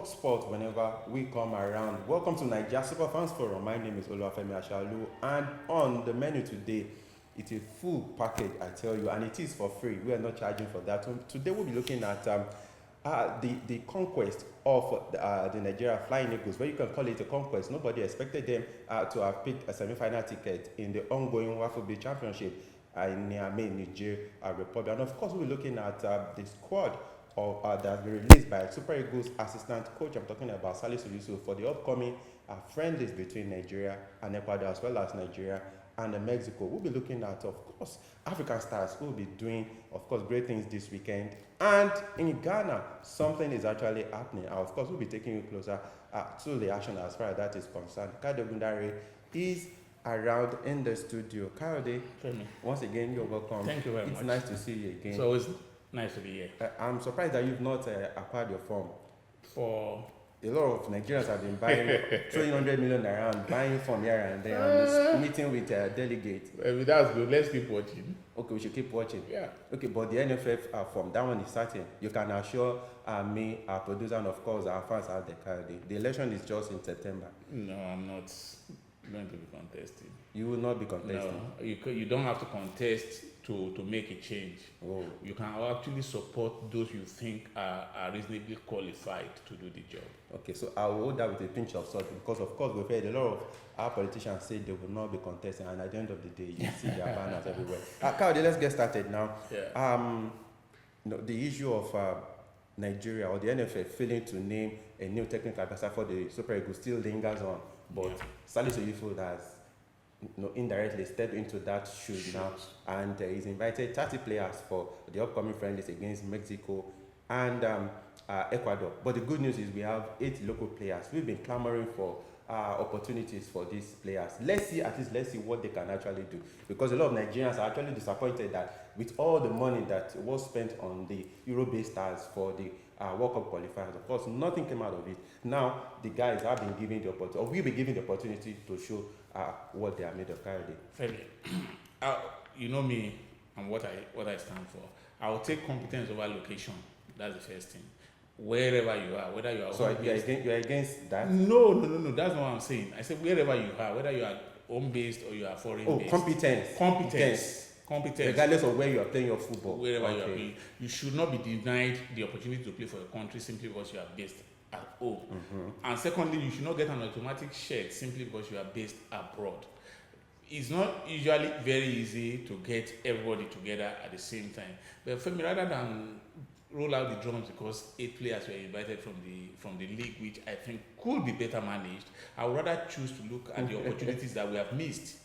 talk sport whenever we come around. Welcome to Nigeria Super Fans Forum. My name is Oluwafemi Ashalu, and on the menu today, it's a full package, I tell you, and it is for free. We are not charging for that. Today we'll be looking at the conquest of the Nigeria Flying Eagles, where you can call it a conquest. Nobody expected them to have picked a semi-final ticket in the ongoing Waffle Bay Championship in Niamey, Niger Republic. And of course, we'll be looking at the squad that has been released by Super Eagles assistant coach. I'm talking about Salisu Yusuf for the upcoming friendlies between Nigeria and Ecuador, as well as Nigeria and Mexico. We'll be looking at, of course, African stars who will be doing, of course, great things this weekend. And in Ghana, something is actually happening. And of course, we'll be taking you closer to the action as far as that is concerned. Kayode Gundare is around in the studio. Kayode, once again, you're welcome. Thank you very much. It's nice to see you again. It's always nice to be here. I'm surprised that you've not acquired your form. For a lot of Nigerians have been buying, throwing 100 million around, buying from here and there, and meeting with delegates. That's good. Let's keep watching. Okay, we should keep watching. Yeah. Okay, but the NPFL form, that one is certain. You can assure me, our producer, and of course our fans out there, the election is just in September. No, I'm not going to be contesting. You will not be contesting? No, you don't have to contest to make a change. Oh. You can actually support those you think are reasonably qualified to do the job. Okay, so I will hold that with a pinch of salt, because of course we've heard a lot of our politicians say they will not be contesting, and at the end of the day you see their banners everywhere. Kayode, let's get started now. Yeah. The issue of Nigeria or the NFL failing to name a new technical advisor for the Super Eagles still lingers on, but Salisu Yusuf has indirectly stepped into that shoes now, and he's invited 30 players for the upcoming friendlies against Mexico and Ecuador. But the good news is we have 8 local players. We've been clamoring for opportunities for these players. Let's see what they can actually do, because a lot of Nigerians are actually disappointed that with all the money that was spent on the Euro-based stars for the World Cup qualifiers, of course, nothing came out of it. Now the guys have been given the opportunity, or we'll be given the opportunity to show what they are made of. Kayode. Fairly. You know me and what I stand for. I will take competence over location. That's the first thing. Wherever you are, whether you are so you're against that? No. That's not what I'm saying. I said wherever you are, whether you are home based or you are foreign based. Competence. Regardless of where you are playing your football. Wherever you are playing, you should not be denied the opportunity to play for your country simply because you are based at home. Mm-hmm. And secondly, you should not get an automatic shirt simply because you are based abroad. It's not usually very easy to get everybody together at the same time. But for me, rather than roll out the drums because 8 players were invited from the league, which I think could be better managed, I would rather choose to look at the opportunities that we have missed.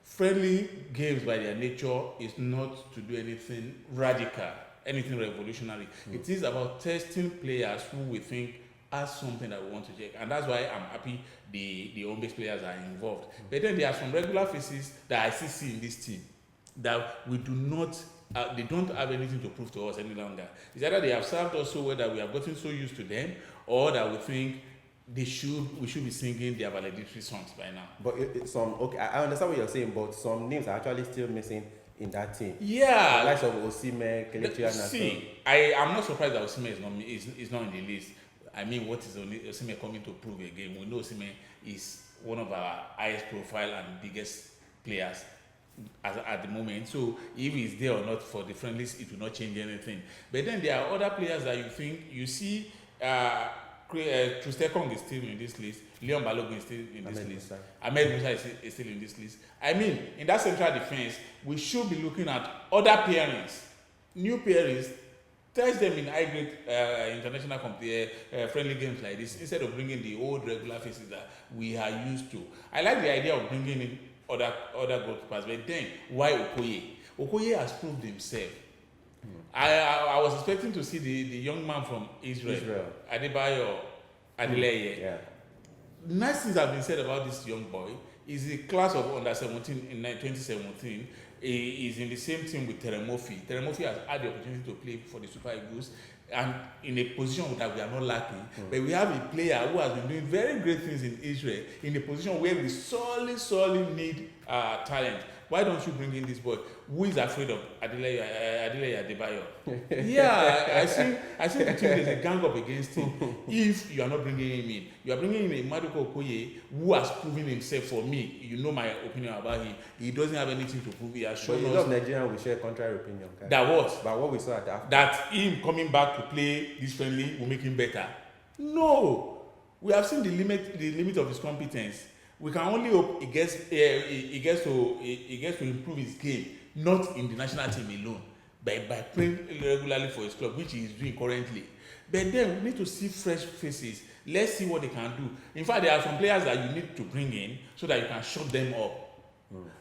Friendly games by their nature is not to do anything radical, anything revolutionary. It is about testing players who we think has something that we want to check, and that's why I'm happy the home-based players are involved. But then there are some regular faces that I still see in this team that we do not. They don't have anything to prove to us any longer. It's either they have served us so well that we have gotten so used to them, or that we think we should be singing their valedictory songs by now. But I understand what you're saying, but some names are actually still missing in that team. Yeah. The likes of Osimhen, Kelechi Iheanacho. See, I'm not surprised that Osimhen is not in the list. I mean, what is Osimhen coming to prove again? We know Osimhen is one of our highest profile and biggest players at the moment. So if he's there or not for the friendlies, it will not change anything. But then there are other players that you see. Trustekong is still in this list. Leon Balogun is still in this list. Ahmed Musa is still in this list. I mean, in that central defense, we should be looking at other pairings, new pairings, test them in high-grade international friendly games like this, instead of bringing the old regular faces that we are used to. I like the idea of bringing in other goalkeepers, but then why Okoye? Okoye has proved himself. I was expecting to see the young man from Israel. Adebayo Adeleye. Yeah. Nice things have been said about this young boy. He's the class of under 17 in 2017. He is in the same team with Teremofi. Teremofi has had the opportunity to play for the Super Eagles and in a position that we are not lacking. But we have a player who has been doing very great things in Israel in a position where we sorely need talent. Why don't you bring in this boy who is afraid of Adeleye Adebayo? Yeah, I see the team, there's a gang up against him. If you are not bringing him in, you are bringing in a Maduka Okoye who has proven himself for me. You know my opinion about him. He doesn't have anything to prove. He has shown us. A lot of Nigerians will share contrary opinion. Okay? That what? But what we saw at that him coming back to play this friendly will make him better. No, we have seen the limit of his competence. We can only hope he gets to improve his game, not in the national team alone, by playing regularly for his club, which he is doing currently. But then we need to see fresh faces. Let's see what they can do. In fact, there are some players that you need to bring in so that you can shut them up.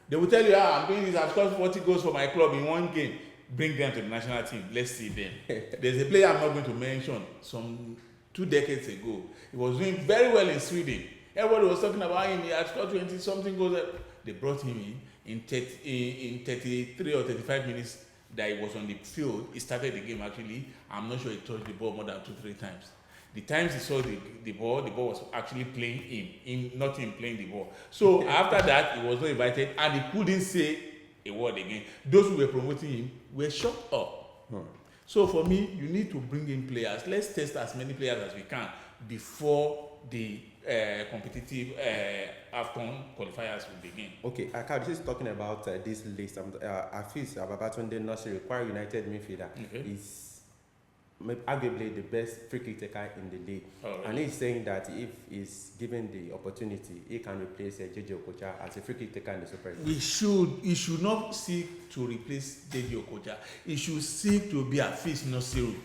They will tell you, I'm doing this, I've scored 40 goals for my club in one game. Bring them to the national team. Let's see them. There's a player I'm not going to mention. Some 2 decades ago, he was doing very well in Sweden. Everybody was talking about him. He had scored 20 something goals. They brought him in 33 or 35 minutes that he was on the field. He started the game actually. I'm not sure he touched the ball more than 2-3 times. The times he saw the ball was actually playing him, not him playing the ball. So after that, he was not invited and he couldn't say a word again. Those who were promoting him were shut up. So for me, you need to bring in players. Let's test as many players as we can before the competitive AFCON qualifiers will begin. Okay, Akad, this is talking about this list. Afis Ababatunde Nursery, Kwara United midfielder, is arguably the best free kick taker in the league. And he's saying that if he's given the opportunity, he can replace JJ Okocha as a free kick taker in the Super League. He should not seek to replace JJ Okocha. He should seek to be Afis Nursery.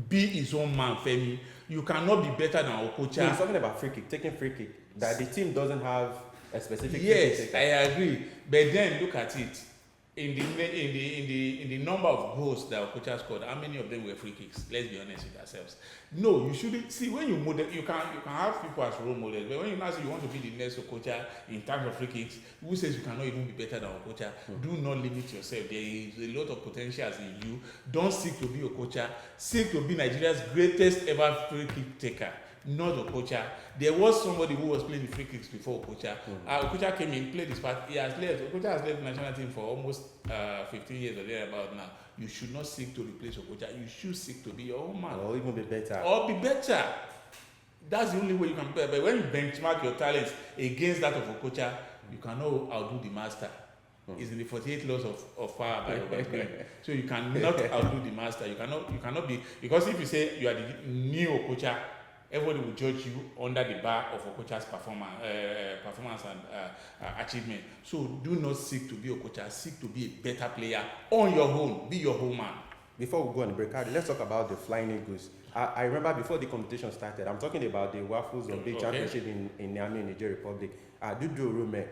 Be his own man, Femi. You cannot be better than Okocha. No, he's talking about free kick, taking free kick. That the team doesn't have a specific. Yes, I agree. But then look at it. In the number of goals that Okocha scored, how many of them were free kicks? Let's be honest with ourselves. No, you shouldn't. See, when you model, you can have people as role models, but when you now say you want to be the next Okocha in terms of free kicks, who says you cannot even be better than Okocha? Do not limit yourself. There is a lot of potentials in you. Don't seek to be Okocha. Seek to be Nigeria's greatest ever free kick taker. Not Okocha. There was somebody who was playing the free kicks before Okocha. Okocha came in, played his part. He has left. Okocha has left the national team for almost 15 years or thereabout now. You should not seek to replace Okocha. You should seek to be your own man. Or even be better. Or be better. That's the only way you can be better. But when you benchmark your talents against that of Okocha, you cannot outdo the master. It's in the 48 laws of power by Robert Greene. So you cannot outdo the master. You cannot be, because if you say you are the new Okocha, everybody will judge you under the bar of Okocha's performance and achievement. So do not seek to be Okocha, seek to be a better player on your own. Be your own man. Before we go on the break, let's talk about the Flying Eagles. I remember before the competition started, I'm talking about the Waffles of the Championship in Niamey, Niger Republic. Dudu Rume,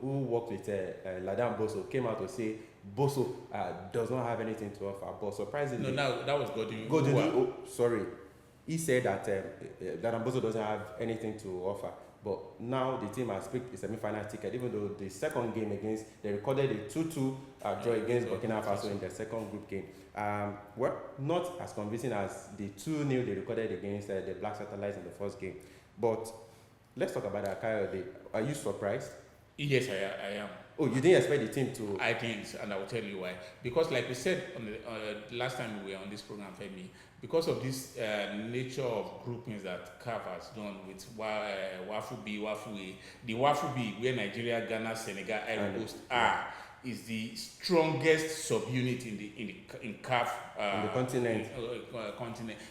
who worked with Ladan Boso, came out to say Boso does not have anything to offer. But surprisingly, no, that was Godwin. Oh, sorry. He said that Ladan Boso doesn't have anything to offer. But now the team has picked a semi-final ticket, even though the second game they recorded a 2-2 draw against Burkina Faso in the second group game. Well, not as convincing as the 2-0 they recorded against the Black Satellites in the first game. But let's talk about Akayode. Are you surprised? Yes, I am. Oh, you didn't expect the team to? I didn't, and I will tell you why. Because like we said on the last time we were on this program, Femi, because of this nature of groupings that CAF has done with Wafu B, Wafu A, the Wafu B, where Nigeria, Ghana, Senegal, Ivory Coast are, is the strongest subunit in CAF on the continent.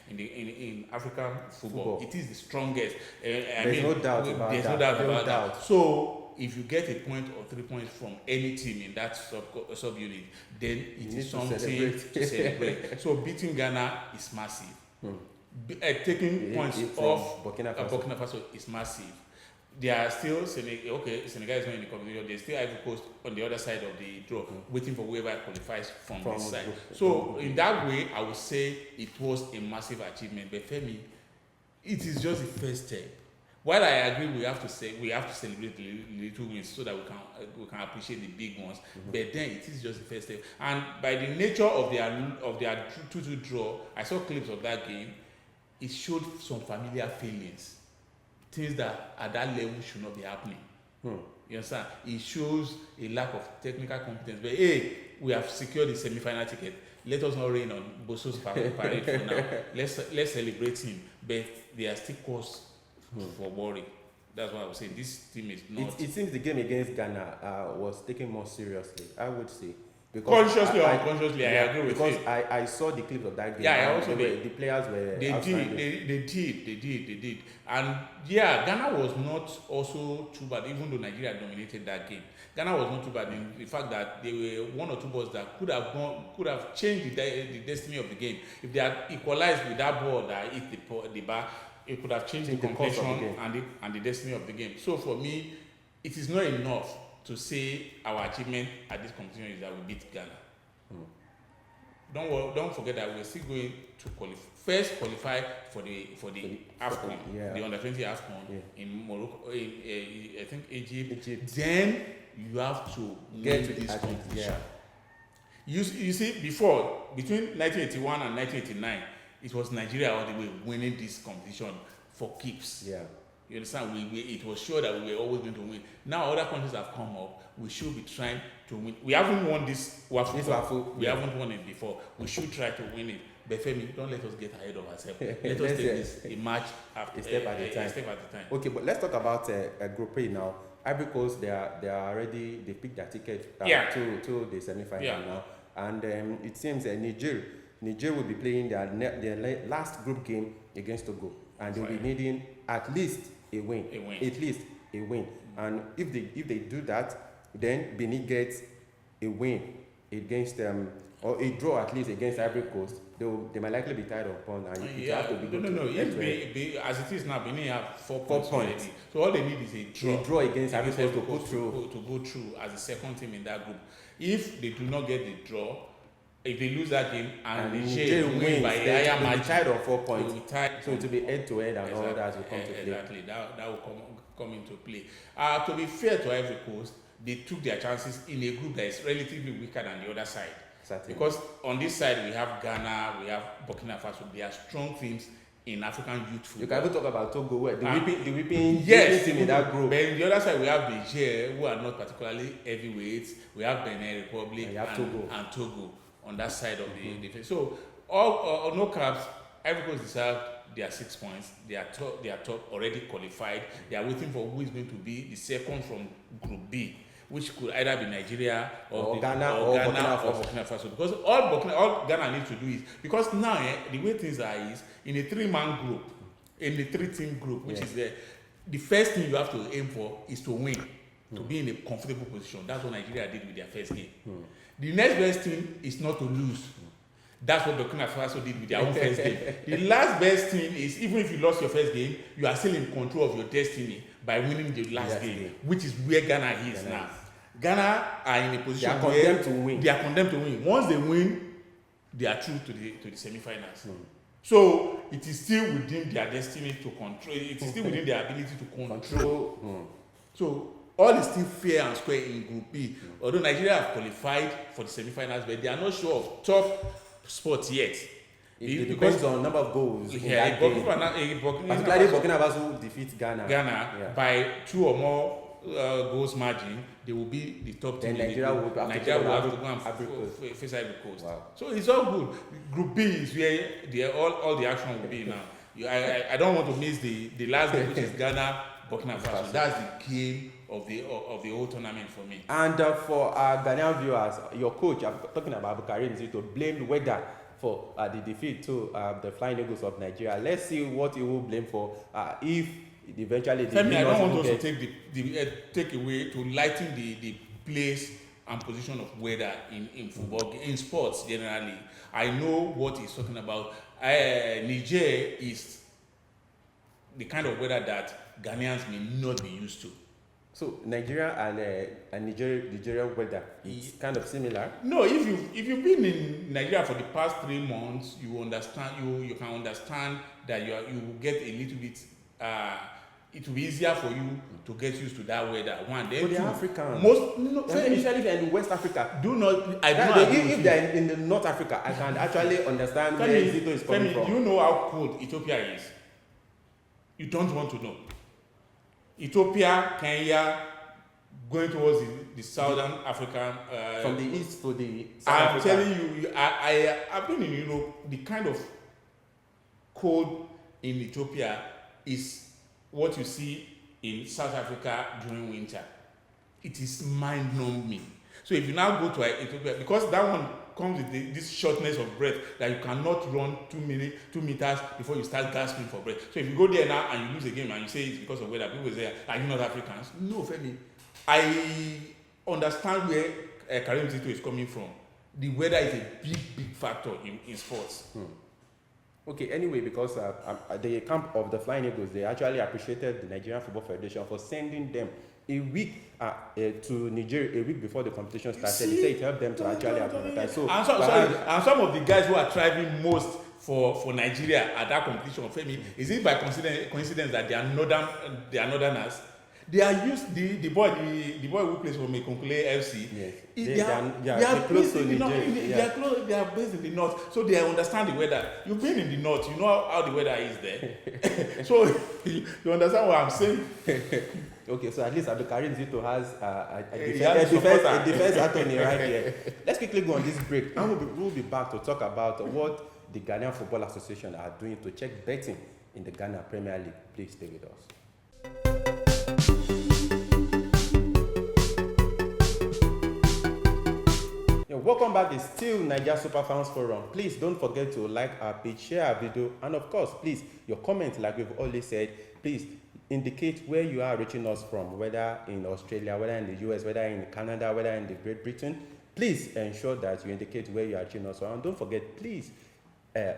In African football. It is the strongest. There's no doubt about that. So if you get a point or 3 points from any team in that subunit, then it is something to celebrate. So beating Ghana is massive. Taking points off Burkina Faso is massive. They are still Senegal is not in the competition. There's still Ivory Coast on the other side of the draw, waiting for whoever qualifies from this side. So in that way, I would say it was a massive achievement. But for me, it is just the first step. While I agree, we have to celebrate the little wins so that we can appreciate the big ones. But then it is just the first step. And by the nature of their 2-2 draw, I saw clips of that game. It showed some familiar feelings, things that at that level should not be happening. You understand? It shows a lack of technical competence. But hey, we have secured the semi-final ticket. Let us not rain on Boso's parade for now. Let's celebrate him. But there are still cause for worry. That's why I would say this team is not. It seems the game against Ghana was taken more seriously, I would say. Because consciously or unconsciously, I agree with you. Because I saw the clip of that game. Yeah, I also the players were. They did. And yeah, Ghana was not also too bad, even though Nigeria dominated that game. Ghana was not too bad in the fact that there were one or two balls that could have changed the destiny of the game. If they had equalized with that ball that hit the bar, it could have changed the completion and the destiny of the game. So for me, it is not enough to say our achievement at this competition is that we beat Ghana. Don't forget that we're still going to qualify for the AFCON, the under-20 AFCON in Morocco, I think Egypt. Then you have to get to this competition. You see, before, between 1981 and 1989, it was Nigeria all the way winning this competition for keeps. Yeah. You understand? It was sure that we were always going to win. Now other countries have come up. We should be trying to win. We haven't won this WAFU. We haven't won it before. We should try to win it. But Femi, don't let us get ahead of ourselves. Let us take this a match after a step at a time. Okay, but let's talk about Group A now. Ivory Coast, they picked their ticket to the semi-final now, and it seems Niger will be playing their last group game against Togo, and they'll be needing at least a win. At least a win. And if they do that, then Benin gets a win against or a draw at least against Ivory Coast. They might likely be tied upon, and it have to be no. As it is now, Benin have 4 points already. So all they need is a draw against Ivory Coast to go through as the second team in that group. If they do not get the draw, if they lose that game and Niger win by a higher margin, tied on 4 points. So it will be head to head and all that will come to play. Exactly, that will come into play. To be fair to Ivory Coast, they took their chances in a group that is relatively weaker than the other side. Certainly. Because on this side we have Ghana, we have Burkina Faso. They are strong teams in African youth football. You can even talk about Togo, where the whipping team in that group. But on the other side we have Niger, who are not particularly heavyweights. We have Benin Republic and Togo on that side of the defense. So all no caps, Ivory Coast deserve their 6 points. They are top already qualified. They are waiting for who is going to be the second from Group B, which could either be Nigeria or Ghana or Burkina Faso. Because all Ghana needs to do is, because now the way things are is in a 3-man group, in the 3-team group, which is the first thing you have to aim for is to win, to be in a comfortable position. That's what Nigeria did with their first game. The next best thing is not to lose. That's what Burkina Faso did with their own first game. The last best thing is, even if you lost your first game, you are still in control of your destiny by winning the last game, which is where Ghana is now. Ghana are in a position where they are condemned to win. Once they win, they are through to the semi-finals. So it is still within their destiny to control. It is still within their ability to control. So all is still fair and square in Group B. Although Nigeria have qualified for the semi-finals, but they are not sure of top spots yet. It depends on number of goals. Particularly Burkina Faso defeats Ghana by 2 or more goals margin. They will be the top team. Nigeria will have to go and face Ivory Coast. Wow. So it's all good. Group B is where all the action will be now. I don't want to miss the last game, which is Ghana Burkina Faso. That's the game of the whole tournament for me. And for our Ghanaian viewers, your coach, I'm talking about Karim, is to blame the weather for the defeat to the Flying Eagles of Nigeria. Let's see what he will blame for if eventually I don't want us to take away to lighten the place and position of weather in football, in sports generally. I know what he's talking about. Niger is the kind of weather that Ghanaians may not be used to. So Nigeria and Nigerian weather is kind of similar. No, if you've been in Nigeria for the past 3 months, you understand. You can understand that you will get a little bit. It will be easier for you to get used to that weather. One, then the Africans, especially in West Africa, if they're in the North Africa, I can actually understand where Zito is coming from. You know how cold Ethiopia is. You don't want to know. Ethiopia, Kenya, going towards the Southern African. From the east to the I'm South telling Africa. you, I've been in Europe. The kind of cold in Ethiopia is what you see in South Africa during winter. It is mind-numbing. So if you now go to Ethiopia, because that one comes with this shortness of breath that you cannot run 2 meters before you start gasping for breath. So if you go there now and you lose a game and you say it's because of weather, people say, are you not Africans? No, Femi. I understand where Karim Zito is coming from. The weather is a big factor in sports. Okay, anyway, because the camp of the Flying Eagles, they actually appreciated the Nigerian Football Federation for sending them a week to Nigeria, a week before the competition started. They say it helped them to actually acclimatize. So, and some of the guys who are thriving most for Nigeria at that competition, Femi, is it by coincidence that they are northerners? They are used the boy who plays for Mekonkule FC. Yes. They are close to Nigeria. They are based in the north, so they understand the weather. You've been in the north, you know how the weather is there. So you understand what I'm saying? Okay, so at least Abdulkarim Zito has a defense attorney right here. Let's quickly go on this break, and we'll be back to talk about what the Ghanaian Football Association are doing to check betting in the Ghana Premier League. Please stay with us. Welcome back. It's still Nigeria Super Fans Forum. Please don't forget to like our page, share our video, and of course, please, your comments, like we've always said, please indicate where you are reaching us from, whether in Australia, whether in the US, whether in Canada, whether in the Great Britain. Please ensure that you indicate where you are reaching us from. And don't forget, please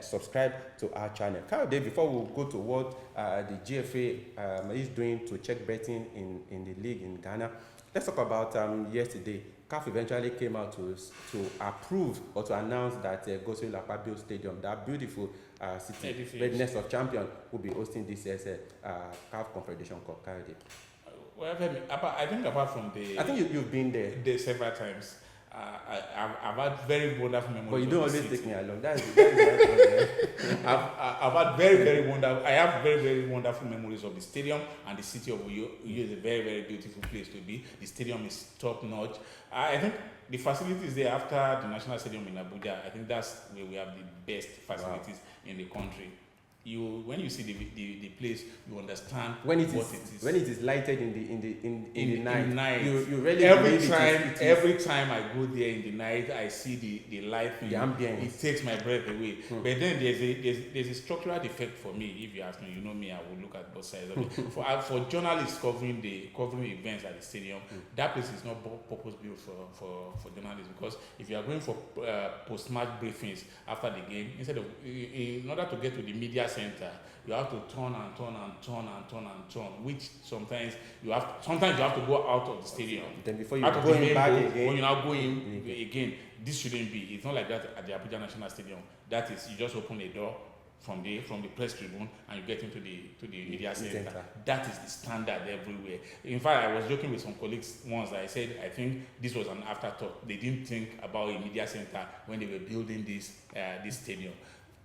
subscribe to our channel. Kayode, before we go to what the GFA is doing to check betting in the league in Ghana, let's talk about yesterday. CAF eventually came out to approve or to announce that Godswill Akpabio Stadium, that beautiful city, readiness of champion, will be hosting this year's CAF Confederation Cup. Well, I think apart from the... I think you've been there. Several times. I've had very wonderful memories. But you don't always take me along. That is I've had very wonderful. I have very wonderful memories of the stadium and the city of Uyo. Uyo is a very beautiful place to be. The stadium is top notch. I think the facilities there after the National Stadium in Abuja, I think that's where we have the best facilities in the country. When you see the place, you understand what it is. When it is lighted in the night, you really every time I go there in the night, I see the light, the ambience. It takes my breath away. But then there's a structural defect for me. If you ask me, you know me, I will look at both sides of it. For journalists covering events at the stadium, that place is not purpose built for journalists, because if you are going for post-match briefings after the game, in order to get to the media center, you have to turn, which sometimes you have to go out of the stadium. Then before you go back again, when you now go in again, this shouldn't be. It's not like that at the Abuja National Stadium. That is, you just open a door from the press tribune and you get into the media center. That is the standard everywhere. In fact, I was joking with some colleagues once. I said I think this was an afterthought. They didn't think about a media center when they were building this stadium.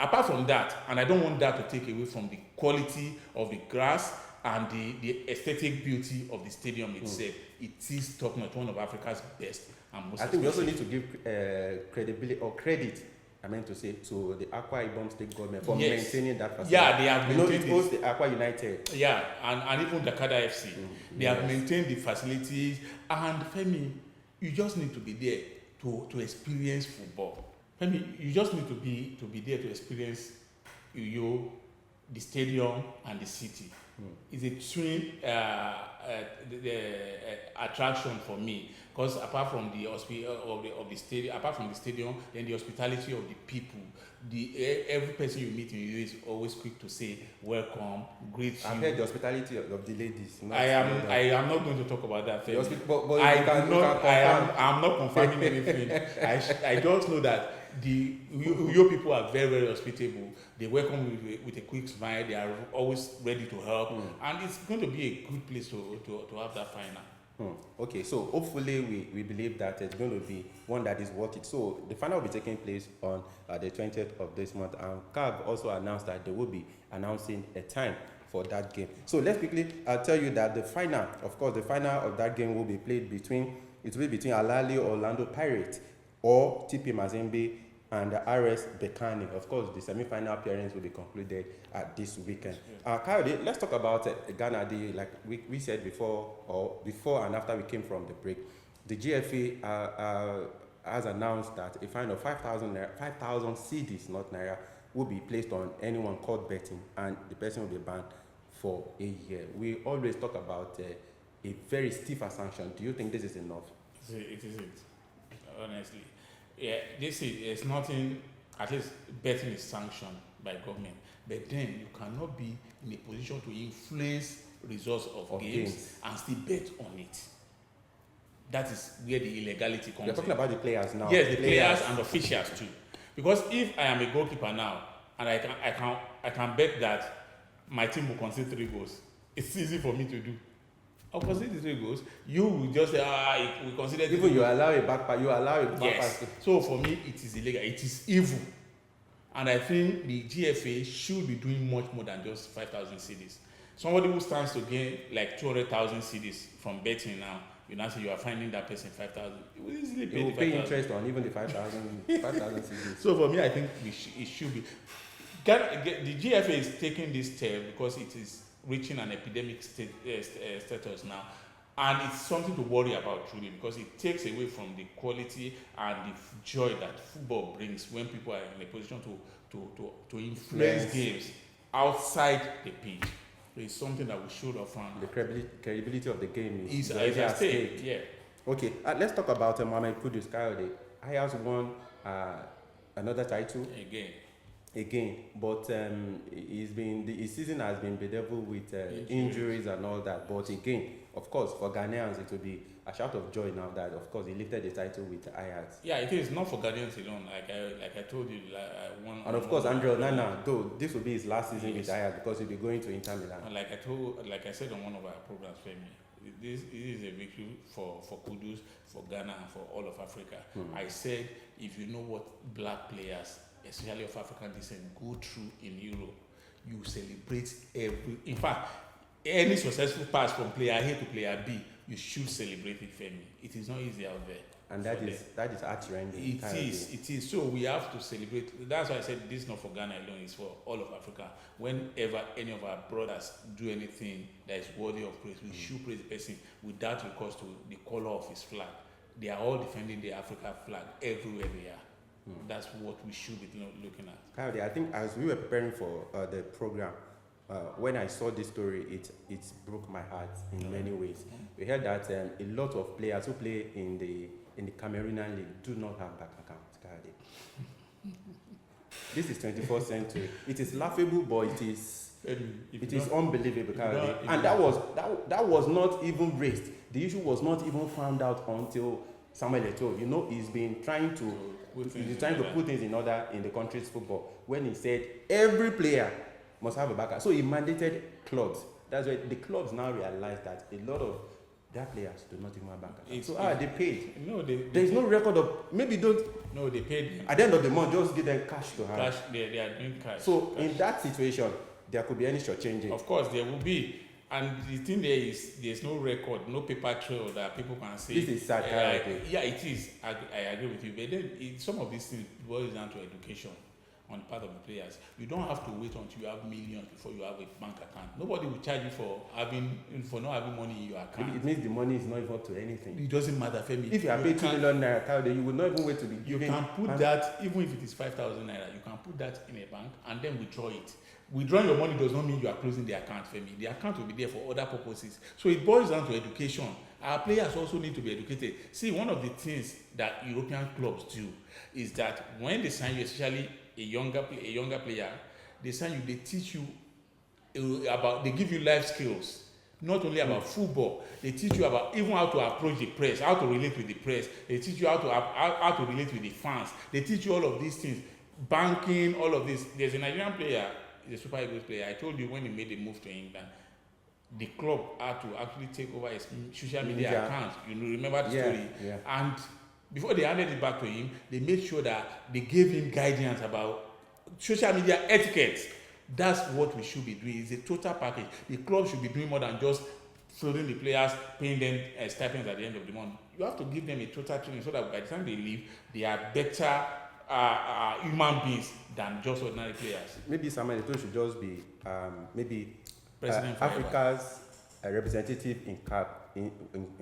Apart from that, and I don't want that to take away from the quality of the grass and the aesthetic beauty of the stadium itself, it is top notch, one of Africa's best and most. I think we also need to give credibility or credit, I meant to say, to the Akwa Ibom State government for maintaining that facility. Yeah, they have maintained it hosts the Akwa United. Yeah, and even the Kada FC. They have maintained the facilities, and Femi, you just need to be there to experience football. You just need to be there to experience the stadium and the city. It's a twin attraction for me, because apart from the stadium, then the hospitality of the people, every person you meet in you is always quick to say welcome, greet you. I've heard the hospitality of the ladies. I am not going to talk about that. I'm not confirming anything. I just know that the Uyo people are very hospitable. They welcome you with a quick smile. They are always ready to help, and it's going to be a good place to have that final. Okay, so hopefully we believe that it's going to be one that is worth it. So the final will be taking place on the 20th of this month, and CAF also announced that they will be announcing a time for that game. So let's quickly tell you that the final, of course, the final of that game will be played between Al Ahly Orlando Pirates or TP Mazembe and RS Berkane. Of course, the semi-final appearance will be concluded this weekend. Kayode, let's talk about Ghana. Like we said before and after we came from the break, the GFA has announced that a fine of 5,000 cedis, not naira, will be placed on anyone caught betting, and the person will be banned for a year. We always talk about a very stiffer sanction. Do you think this is enough? It isn't, honestly. Yeah, it's nothing. At least betting is sanctioned by government, but then you cannot be in a position to influence results of games and still bet on it. That is where the illegality comes. You're talking about the players now. Yes, the players and officials too. Because if I am a goalkeeper now and I can bet that my team will concede 3 goals, it's easy for me to do. I'll concede the 3 goals. You will just say, we consider. Even you allow a back pass. Yes. So for me, it is illegal. It is evil, and I think the GFA should be doing much more than just 5,000 cedis. Somebody who stands to gain like 200,000 cedis from betting now, you now say you are finding that person 5,000. You will easily pay. You will pay interest on even the 5,000 cedis. So for me, I think it should be. The GFA is taking this step because it is reaching an epidemic status now, and it's something to worry about truly, because it takes away from the quality and the joy that football brings when people are in a position to influence games outside the pitch. It's something that we should have found. The credibility of the game is at stake. Yeah. Okay, let's talk about Mohamed Kudus. Kayode, Ajax won another title again, but his season has been bedeviled with injuries and all that. But again, of course, for Ghanaians, it will be a shout of joy now that, of course, he lifted the title with Ajax. Yeah, it is not for Ghanaians alone. Like I told you, and of course, Andre Onana, though this will be his last season with Ajax because he'll be going to Inter Milan. And like I said on one of our programs, Femi, this is a victory for Kudus, for Ghana, and for all of Africa. I said, if you know what black players, especially of African descent, go through in Europe, you celebrate in fact, any successful pass from player A to player B, you should celebrate it, Femi. It is not easy out there. And that is heart-rending. It is. So we have to celebrate. That's why I said this is not for Ghana alone, it's for all of Africa. Whenever any of our brothers do anything that is worthy of praise, we should praise the person without recourse to the color of his flag. They are all defending the African flag everywhere they are. That's what we should be looking at. Kayode, I think as we were preparing for the program, when I saw this story, it broke my heart in many ways. We heard that a lot of players who play in the Cameroonian league do not have bank accounts. Kayode. This is 21st century. It is laughable, but it is unbelievable, Kayode. And that was not even raised. The issue was not even found out until Samuel Eto'o. He's been trying to put things in order in the country's football. When he said every player must have a backup, so he mandated clubs. That's why the clubs now realize that a lot of their players do not even have backup. So they paid. No, there is no record of they paid them. At the end of the month, just give them cash to have. Cash, they are doing cash. So in that situation, there could be any shortchanging. Of course, there will be. And the thing there's no record, no paper trail that people can say. This is sad. Yeah, it is. I agree with you. But then some of these things boils down to education on the part of the players. You don't have to wait until you have millions before you have a bank account. Nobody will charge you for not having money in your account. Maybe it means the money is not even up to anything. It doesn't matter, Femi. If you are paid 2 million naira, you will not even wait to be given. You can put that, even if it is 5,000 naira, you can put that in a bank and then withdraw it. Withdrawing your money does not mean you are closing the account, Femi. The account will be there for other purposes. So it boils down to education. Our players also need to be educated. See, one of the things that European clubs do is that when they sign you, especially a younger player, they sign you, they teach you they give you life skills. Not only about football, they teach you about even how to approach the press, how to relate with the press. They teach you how to relate with the fans. They teach you all of these things. Banking, all of this. There's a Nigerian player, he's a Super Eagles player. I told you when he made the move to England, the club had to actually take over his social media account. You remember the story? Yeah. And before they handed it back to him, they made sure that they gave him guidance about social media etiquette. That's what we should be doing. It's a total package. The club should be doing more than just floating the players, paying them stipends at the end of the month. You have to give them a total training so that by the time they leave, they are better human beings than just ordinary players. Maybe Samuel Eto'o should just be maybe Africa's representative in CAF.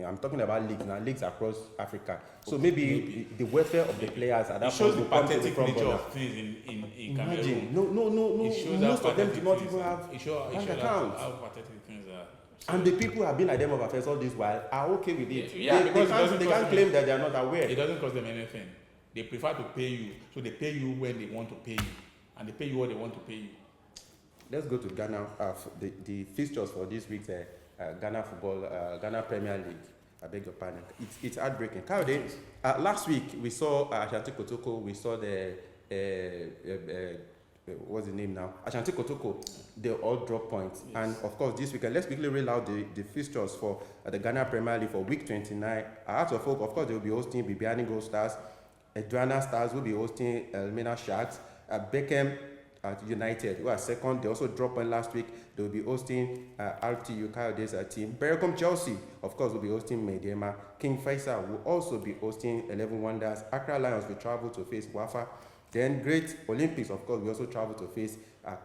I'm talking about leagues now, leagues across Africa. So maybe the welfare of the players at that point will come to the pathetic front nature of things in Cameroon. No. Most of them do not even have bank accounts. How pathetic things are. So and the people who have been at them of affairs all this while are okay with it. Yeah, they can't claim that they are not aware. It doesn't cost them anything. They prefer to pay you, so they pay you when they want to pay you, and they pay you what they want to pay you. Let's go to Ghana. The fixtures for this week's Ghana football, Ghana Premier League. I beg your pardon. It's heartbreaking. Kayode, last week we saw Ashanti Kotoko. We saw the what's the name now? Ashanti Kotoko. They all drop points. Yes. And of course, this weekend, let's quickly roll out the fixtures for the Ghana Premier League for week 29. Hearts of Oak, of course, they will be hosting Bibiani Gold Stars. Edwana Stars will be hosting Elmina Sharks. Beckham United, who are second. They also dropped one last week. They will be hosting RTU Coyotes team. Bericom Chelsea, of course, will be hosting Medema. King Faisal will also be hosting 11 Wonders. Accra Lions will travel to face Wafa. Then Great Olympics, of course, will also travel to face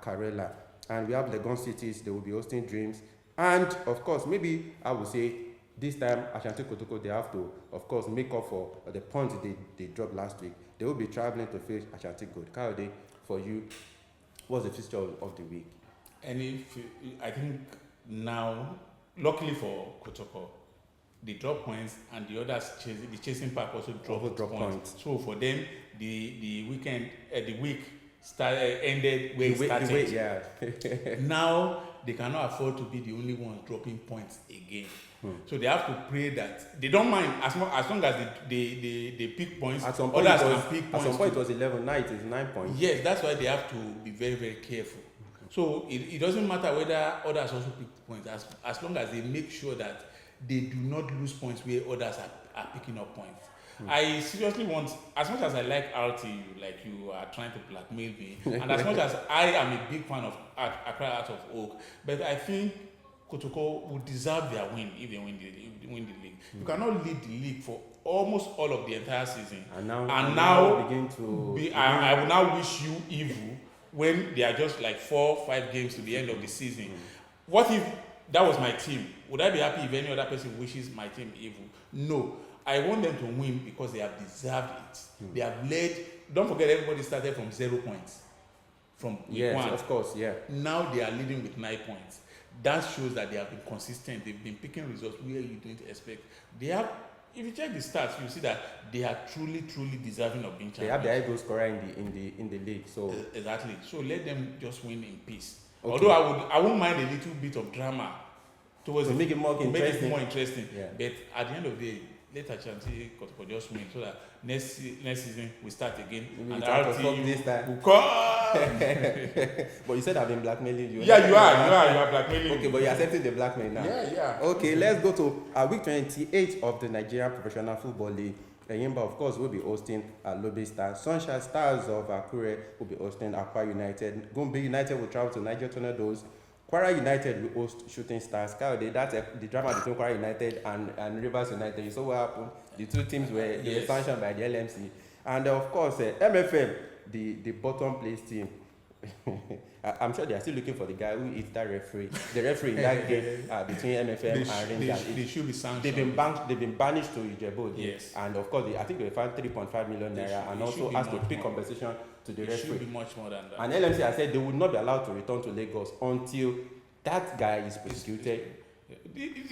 Karela. And we have Legon Cities. They will be hosting Dreams. And, of course, maybe I would say this time, Ashanti Kotoko, they have to, of course, make up for the points they dropped last week. They will be traveling to face Ashanti Gold. Kayode, for you, what's the fixture of the week? I think now, luckily for Kotoko, they drop points and the others, the chasing pack also drop points. So for them, the weekend, the week ended where it started. Now, they cannot afford to be the only ones dropping points again. So they have to pray that they don't mind as long as they pick points. At some point, it was 11. Now it is 9 points. Yes, that's why they have to be very, very careful. So it doesn't matter whether others also pick points as long as they make sure that they do not lose points where others are picking up points. I seriously want, as much as I like RTU, like you are trying to blackmail me, and as much as I am a big fan of Accra Hearts of Oak, but I think Kotoko would deserve their win if they win the league. You cannot lead the league for almost all of the entire season. And now begin to. I will now wish you evil when they are just like 4 or 5 games to the end of the season. What if that was my team? Would I be happy if any other person wishes my team evil? No. I want them to win because they have deserved it. They have led. Don't forget, everybody started from 0 points. From week 1. Of course, yeah. Now they are leading with 9 points. That shows that they have been consistent. They've been picking results where you didn't expect. They have. If you check the stats, you see that they are truly, truly deserving of being champions. They have the high goal scorer in the league. So exactly. So let them just win in peace. Okay. Although I won't mind a little bit of drama towards to make it more interesting. Yeah. But at the end of the day, let Ashanti Kotoko just win so that next season we start again. Maybe and RTU this time will come. But you said I've been blackmailing you. Yeah, you are blackmailing. Okay, but you're accepting the blackmail now. Yeah. Okay, let's go to week 28 of the Nigerian Professional Football League. Enyimba, of course, will be hosting Lobe Stars. Sunshine Stars of Akure will be hosting Akwa United. Gombe United will travel to Niger Tornadoes. Kwara United will host Shooting Stars. That's the drama between Kwara United and Rivers United. You saw what happened? The two teams were sanctioned by the LMC. And of course, MFM, the bottom place team. I'm sure they are still looking for the guy who is that referee. The referee in that game between MFM and Rangers. They should be sanctioned. They've been banished to Ijebu. Yes. And of course, I think they found 3.5 million naira and also asked to pay compensation to the referee. It should be much more than that. And LMC has said they would not be allowed to return to Lagos until that guy is prosecuted.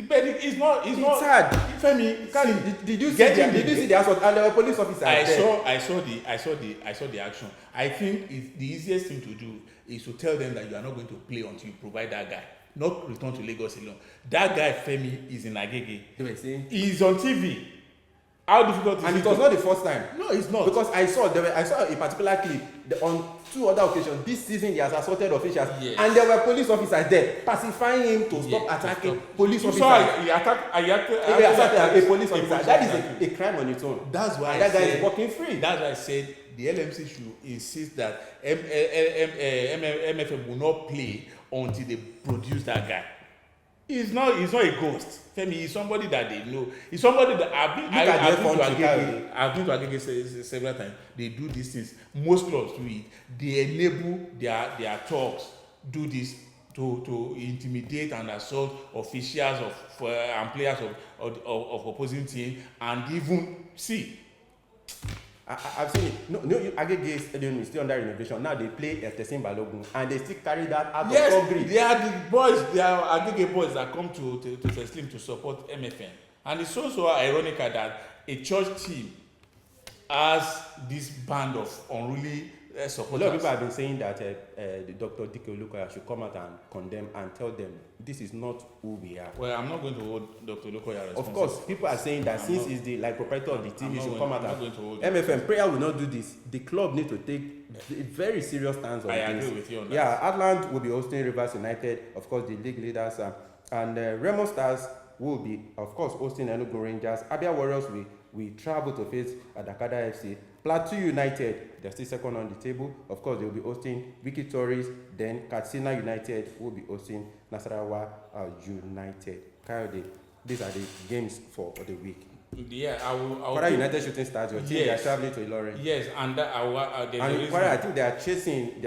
But it's not. It's sad. Femi, did you see the assault? And there were police officers there. I saw the action. I think the easiest thing to do is to tell them that you are not going to play until you provide that guy. Not return to Lagos alone. That guy Femi is in Agege. They were saying he's on TV. How difficult is it? And it was not the first time. No, it's not. Because I saw a particular clip on 2 other occasions this season. He has assaulted officials, and there were police officers there pacifying him to stop attacking police officers. So he attacked a police officer. That is a crime on its own. That's why that guy is walking free. That's why I said the LMC should insist that MFM will not play until they produce that guy. He's not a ghost. Femi, he's somebody that they know. He's somebody that I've been to Agege several times. They do these things. Most clubs do it. They enable their talks, do this to intimidate and assault officials and players of opposing team, and even see. I've seen it. No, Agege Stadium is still under renovation. Now they play at Tessin Balogun, and they still carry that out of Ogri. They are the boys. They are Agege boys that come to Teslim to support MFN, and it's so ironical that a church team has this band of unruly supporters. A lot of people have been saying that the Dr. Dike Olukoya should come out and condemn and tell them this is not who we are. Well, I'm not going to hold Dr. Olukoya responsible. Of course, people are saying that since he's the proprietor of the team, he should come out and MFM prayer will not do this. The club need to take a very serious stance on this. I agree with you on that. Yeah, Atlant will be hosting Rivers United, of course, the league leaders, and Remo Stars will be, of course, hosting Enugu Rangers. Abia Warriors we travel to face Adakada FC. Plateau United, they're still second on the table. Of course, they will be hosting Wiki Tories. Then Katsina United will be hosting Nasarawa United. Kayode, these are the games for the week. Yeah, I will. Kwara United Shooting Stars, your team, they are traveling to Ilorin. Yes, and Kwara, I think they are chasing.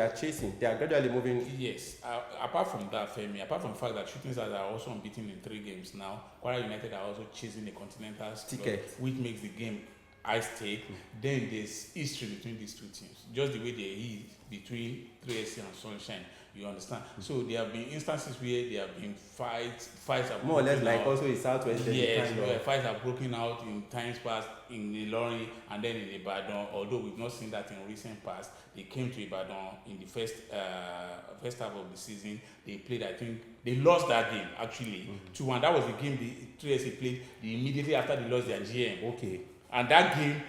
They are gradually moving. Yes, apart from that, Femi, apart from the fact that Shooting Stars are also unbeaten in 3 games now, Kwara United are also chasing the Continental ticket, which makes the game high stake. Then there's history between these two teams, just the way they is between 3SC and Sunshine. You understand? So there have been instances where there have been fights have more or less like also in Southwest. Yes, fights have broken out in times past in Ilorin and then in Ibadan. Although we've not seen that in recent past, they came to Ibadan in the first half of the season. They played, I think they lost that game actually 2-1. That was the game the 3SC played immediately after they lost their GM. Okay. And that game,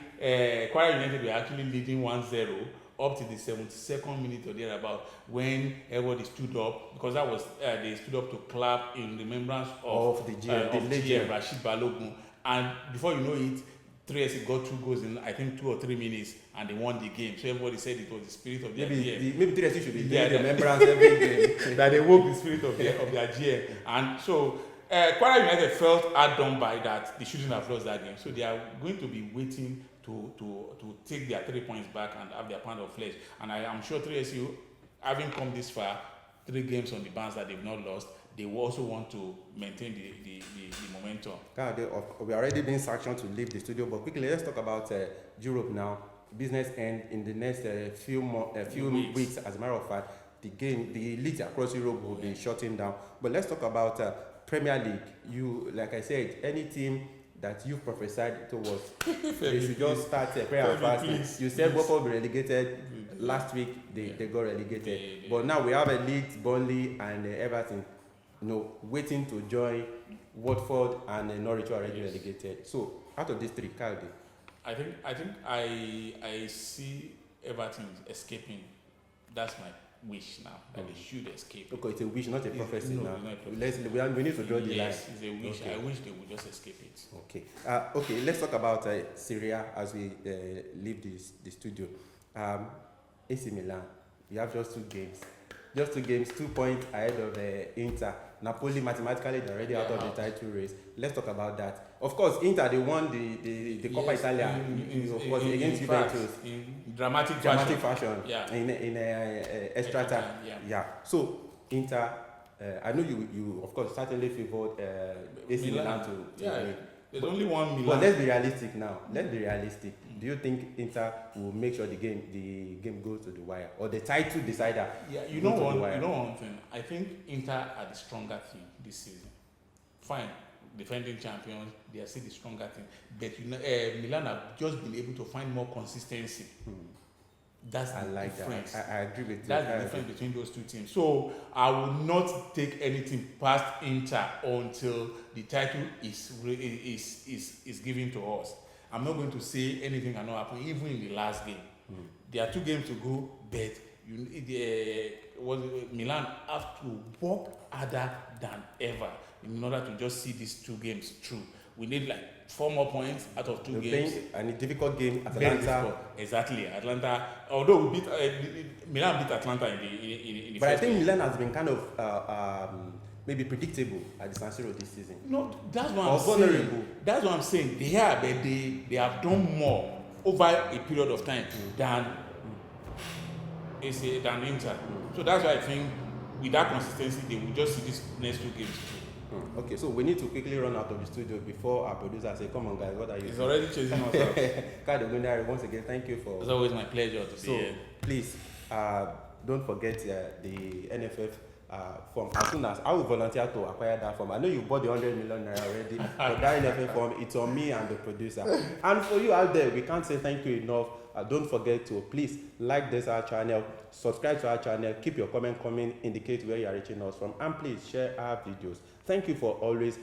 Kwara United were actually leading 1-0 up to the 72nd minute or thereabout when everybody stood up, because that was they stood up to clap in remembrance of the GM Rashid Balogun. And before you know it, 3SC got 2 goals in I think 2 or 3 minutes, and they won the game. So everybody said it was the spirit of their GM. Maybe 3SC should be doing remembrance every game. That they woke the spirit of their GM. And so Kwara United felt hard done by that. They shouldn't have lost that game. So they are going to be waiting to take their 3 points back and have their pound of flesh. And I am sure 3SU, having come this far, 3 games on the bounce that they've not lost, they will also want to maintain the momentum. We are already being sanctioned to leave the studio, but quickly let's talk about Europe now. Business end in the next few weeks. As a matter of fact, the leagues across Europe will be shutting down. But let's talk about Premier League. Like I said, any team that you prophesied towards, they should just start prayer and fasting. You said Watford will be relegated. Last week they got relegated. But now we have a Leeds, Burnley, and Everton, waiting to join Watford, and Norwich already relegated. So out of these 3, Caldi, I think I see Everton escaping. That's my wish now, that they should escape. Okay, it's a wish, not a prophecy now. Not a prophecy. We need to draw the line. Yes, it's a wish. Okay. I wish they would just escape it. Okay. Okay, let's talk about Syria as we leave the studio. AC Milan, you have just 2 games. 2 points ahead of Inter. Napoli mathematically they're already out of the title race. Let's talk about that. Of course, Inter, they won the Coppa Italia against Juventus in dramatic fashion. Yeah. In extra time. Yeah. So Inter, I know you of course certainly favored AC Milan to there's only one Milan. But let's be realistic now. Do you think Inter will make sure the game goes to the wire, or the title decider? Yeah, you know one thing. I think Inter are the stronger team this season. Fine, defending champions, they are still the stronger team. But Milan have just been able to find more consistency. That's the difference. That. I agree with you. That's the difference between those 2 teams. So I will not take anything past Inter until the title is given to us. I'm not going to say anything cannot happen, even in the last game. There are 2 games to go, but Milan have to work harder than ever in order to just see these 2 games through. We need like 4 more points out of 2 They're games. playing and a difficult game, Very Atlanta. difficult. Exactly, Atlanta. Although we beat Milan beat Atlanta in the But I first think game. Milan has been kind of maybe predictable at the San Siro this season. No, that's what Or I'm vulnerable. saying. That's what I'm saying. They are, but they have done more over a period of time than than Inter. So that's why I think with that consistency, they will just see these next 2 games. Okay, so we need to quickly run out of the studio before our producer say, "Come on, guys, what are you?" It's already chasing us out. Kade Ogundayo, once again, thank you for. It's always my pleasure to be So here. please, don't forget the NFF form. As soon as I will volunteer to acquire that form. I know you bought the 100 million naira already, but that NFF form, it's on me and the producer. And for you out there, we can't say thank you enough. Don't forget to please like this our channel, subscribe to our channel, keep your comment coming, indicate where you are reaching us from, and please share our videos. Thank you for always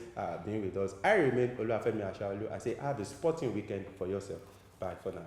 being with us. I remain Oluwafemi Ashaolu. I say have a sporting weekend for yourself. Bye for now.